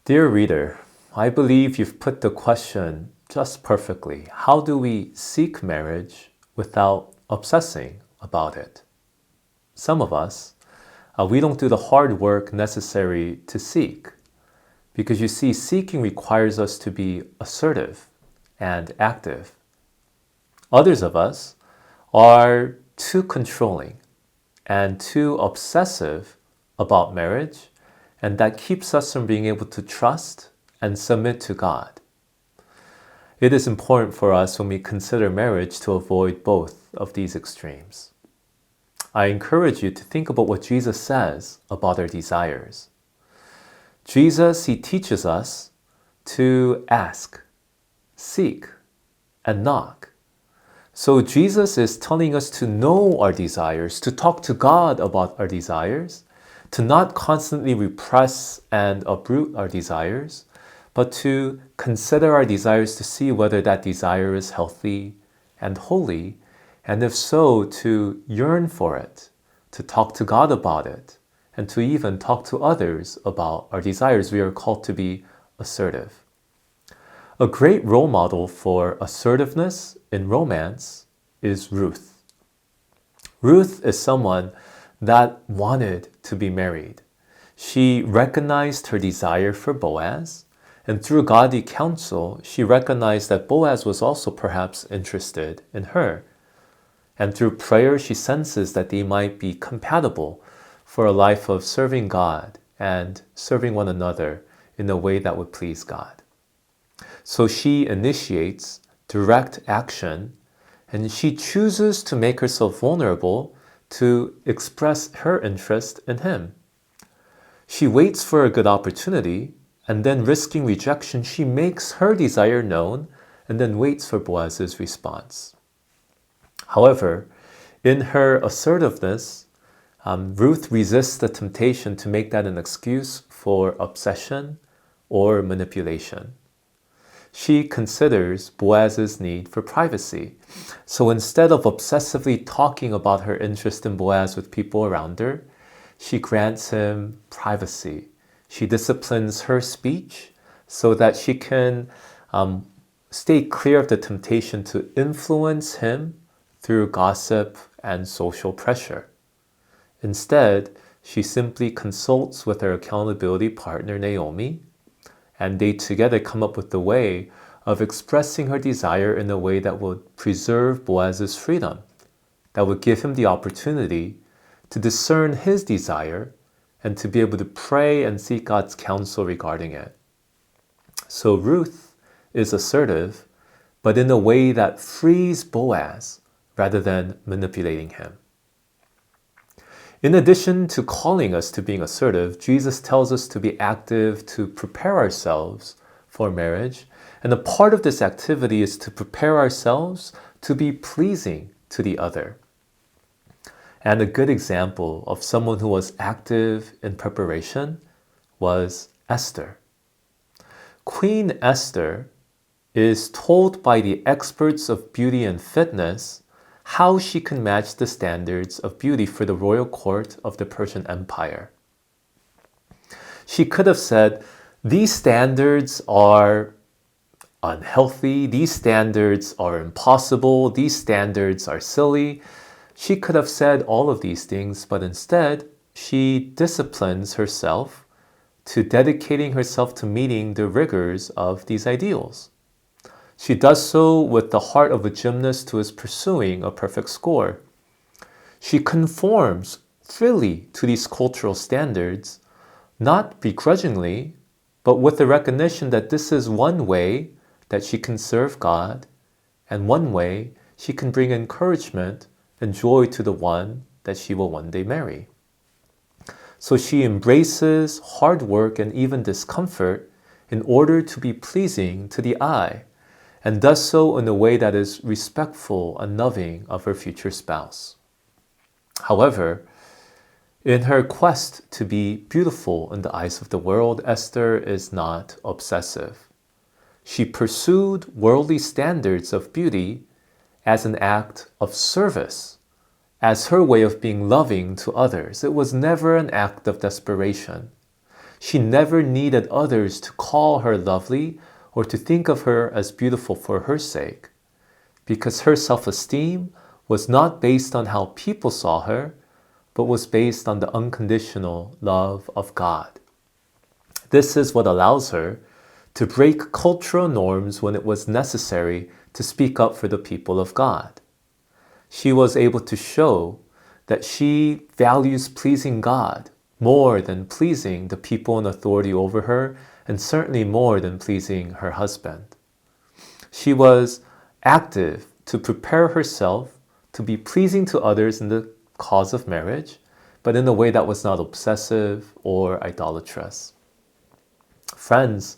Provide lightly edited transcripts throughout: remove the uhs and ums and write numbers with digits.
Dear reader, I believe you've put the question just perfectly. How do we seek marriage without obsessing about it? Some of us, we don't do the hard work necessary to seek. Because you see, seeking requires us to be assertive and active. Others of us are too controlling and too obsessive about marriage, and that keeps us from being able to trust and submit to God. It is important for us when we consider marriage to avoid both of these extremes. I encourage you to think about what Jesus says about our desires. Jesus, he teaches us to ask, seek, and knock. So Jesus is telling us to know our desires, to talk to God about our desires, to not constantly repress and uproot our desires, but to consider our desires to see whether that desire is healthy and holy, and if so, to yearn for it, to talk to God about it, and to even talk to others about our desires. We are called to be assertive. A great role model for assertiveness in romance is Ruth. Ruth is someone that wanted to be married. She recognized her desire for Boaz, and through godly counsel, she recognized that Boaz was also perhaps interested in her. And through prayer, she senses that they might be compatible for a life of serving God and serving one another in a way that would please God. So she initiates direct action, and she chooses to make herself vulnerable to express her interest in him. She waits for a good opportunity, and then risking rejection, she makes her desire known and then waits for Boaz's response. However, in her assertiveness, Ruth resists the temptation to make that an excuse for obsession or manipulation. She considers Boaz's need for privacy. So instead of obsessively talking about her interest in Boaz with people around her, she grants him privacy. She disciplines her speech so that she can stay clear of the temptation to influence him through gossip and social pressure. Instead, she simply consults with her accountability partner, Naomi, and they together come up with the way of expressing her desire in a way that would preserve Boaz's freedom, that would give him the opportunity to discern his desire and to be able to pray and seek God's counsel regarding it. So Ruth is assertive, but in a way that frees Boaz rather than manipulating him. In addition to calling us to being assertive, Jesus tells us to be active to prepare ourselves for marriage. And a part of this activity is to prepare ourselves to be pleasing to the other. And a good example of someone who was active in preparation was Esther. Queen Esther is told by the experts of beauty and fitness how she can match the standards of beauty for the royal court of the Persian Empire. She could have said, these standards are unhealthy, these standards are impossible, these standards are silly. She could have said all of these things, but instead, she disciplines herself to dedicating herself to meeting the rigors of these ideals. She does so with the heart of a gymnast who is pursuing a perfect score. She conforms freely to these cultural standards, not begrudgingly, but with the recognition that this is one way that she can serve God, and one way she can bring encouragement and joy to the one that she will one day marry. So she embraces hard work and even discomfort in order to be pleasing to the eye, and does so in a way that is respectful and loving of her future spouse. However, in her quest to be beautiful in the eyes of the world, Esther is not obsessive. She pursued worldly standards of beauty as an act of service, as her way of being loving to others. It was never an act of desperation. She never needed others to call her lovely or to think of her as beautiful for her sake, because her self-esteem was not based on how people saw her, but was based on the unconditional love of God. This is what allows her to break cultural norms when it was necessary to speak up for the people of God. She was able to show that she values pleasing God more than pleasing the people in authority over her, and certainly more than pleasing her husband. She was active to prepare herself to be pleasing to others in the cause of marriage, but in a way that was not obsessive or idolatrous. Friends,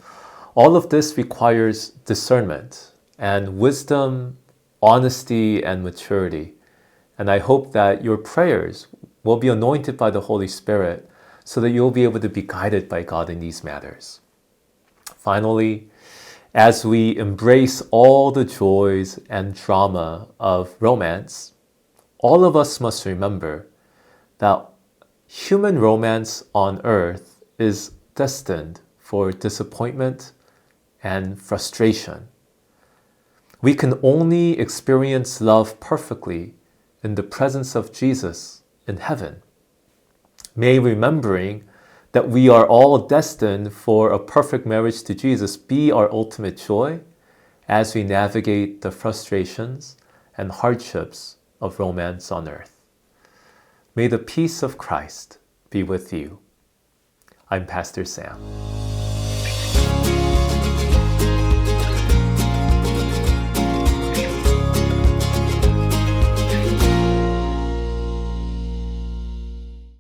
all of this requires discernment and wisdom, honesty, and maturity. And I hope that your prayers will be anointed by the Holy Spirit so that you'll be able to be guided by God in these matters. Finally, as we embrace all the joys and drama of romance, all of us must remember that human romance on earth is destined for disappointment and frustration. We can only experience love perfectly in the presence of Jesus in heaven. May remembering that we are all destined for a perfect marriage to Jesus be our ultimate joy as we navigate the frustrations and hardships of romance on earth. May the peace of Christ be with you. I'm Pastor Sam.